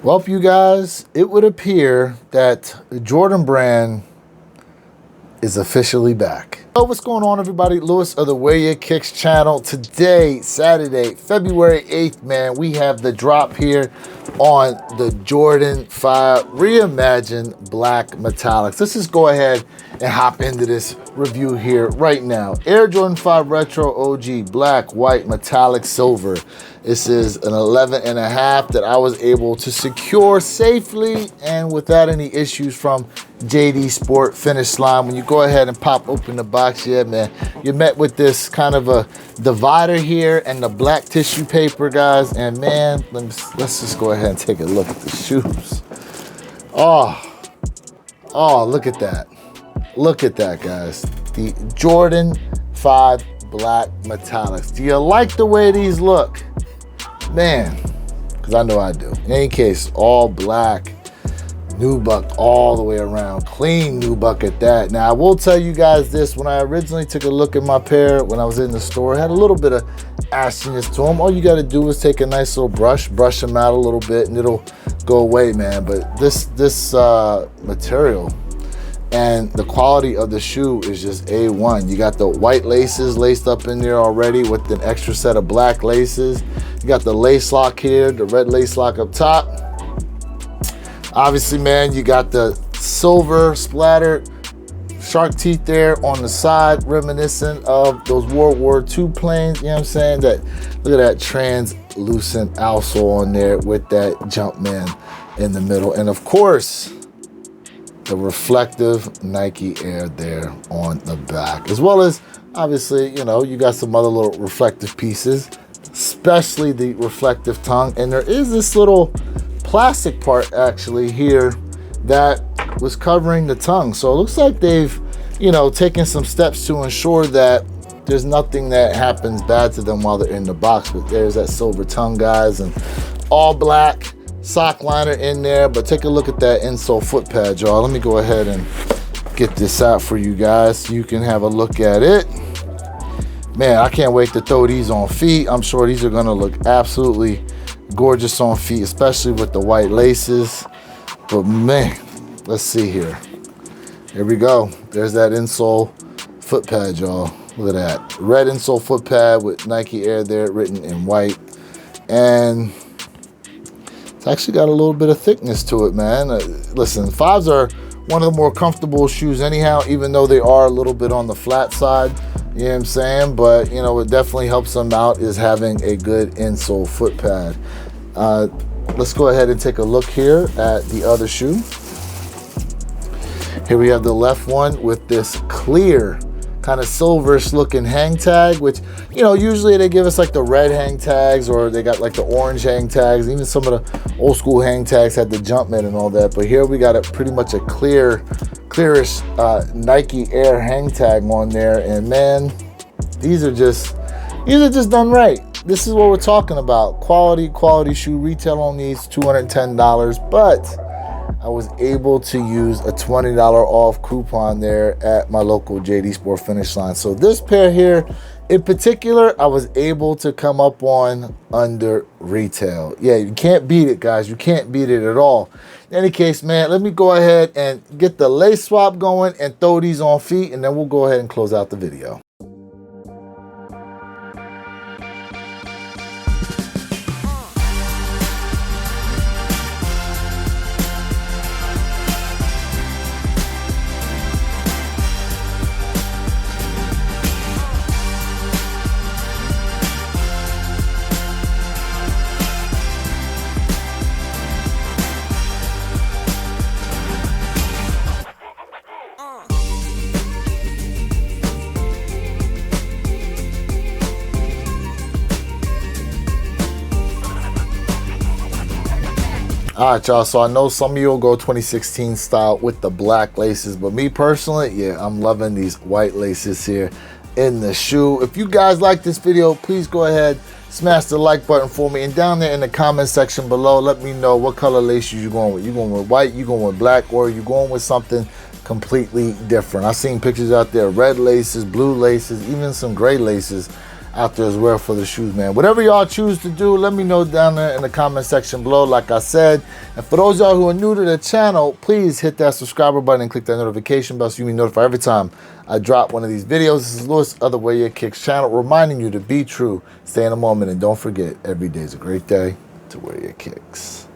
Well, you guys, it would appear that the Jordan brand is officially back. So what's going on, everybody? Lewis of the Wear Your Kicks channel. Today, Saturday, February 8th, man, we have the drop here on the Jordan 5 Reimagine Black Metallics. Let's just go ahead and hop into this review here right now. Air Jordan 5 Retro OG Black, White, Metallic, Silver. This is an 11.5 that I was able to secure safely and without any issues from JD Sport Finish Line. When you go ahead and pop open the box, yeah, man, you're met with this kind of a divider here and the black tissue paper, guys. And man, let's just go ahead and take a look at the shoes. Oh, look at that. Look at that, guys. The Jordan 5 Black Metallics. Do you like the way these look? Man, because I know I do. In any case, all black, nubuck all the way around. Clean nubuck at that. Now, I will tell you guys this. When I originally took a look at my pair, when I was in the store, it had a little bit of ashiness to them. All you got to do is take a nice little brush them out a little bit, and it'll go away, man. But this material and the quality of the shoe is just A1. You got the white laces laced up in there already with an extra set of black laces. You got the lace lock here, the red lace lock up top. Obviously, man, you got the silver splattered shark teeth there on the side, reminiscent of those World War II planes. You know what I'm saying? Look at that translucent outsole on there with that Jumpman in the middle. And of course, the reflective Nike Air there on the back, as well as obviously, you know, you got some other little reflective pieces, especially the reflective tongue. And there is this little plastic part actually here that was covering the tongue. So it looks like they've, you know, taken some steps to ensure that there's nothing that happens bad to them while they're in the box. But there's that silver tongue, guys, and all black sock liner in there. But take a look at that insole foot pad, y'all. Let me go ahead and get this out for you guys so you can have a look at it. Man, I can't wait to throw these on feet. I'm sure these are gonna look absolutely gorgeous on feet, especially with the white laces. But man, let's see here. Here we go. There's that insole foot pad, y'all. Look at that. Red insole foot pad with Nike Air there written in white. And it's actually got a little bit of thickness to it, man. Listen, 5s are one of the more comfortable shoes anyhow, even though they are a little bit on the flat side. You know what I'm saying? But, you know, what definitely helps them out is having a good insole foot pad. Let's go ahead and take a look here at the other shoe. Here we have the left one with this clear kind of silverish looking hang tag, which, you know, usually they give us like the red hang tags, or they got like the orange hang tags. Even some of the old school hang tags had the Jumpman and all that. But here we got pretty much a clearish Nike Air hang tag on there. And man, these are just done right. This is what we're talking about. Quality shoe. Retail on these $210, but I was able to use a $20 off coupon there at my local JD Sport Finish Line. So this pair here in particular, I was able to come up on under retail. Yeah, you can't beat it, guys. You can't beat it at all. In any case, man, let me go ahead and get the lace swap going and throw these on feet, and then we'll go ahead and close out the video. All right, y'all, so I know some of you will go 2016 style with the black laces, but me personally, yeah, I'm loving these white laces here in the shoe. If you guys like this video, please go ahead, smash the like button for me, and down there in the comment section below, let me know what color laces you're going with. You going with white, you going with black, or you going with something completely different. I've seen pictures out there, red laces, blue laces, even some gray laces out there as well for the shoes, man. Whatever y'all choose to do, let me know down there in the comment section below, like I said. And for those y'all who are new to the channel, please hit that subscriber button and click that notification bell so you can be notified every time I drop one of these videos. This is Lewis, Other Way Your Kicks channel, reminding you to be true, stay in the moment, and don't forget, every day is a great day to wear your kicks.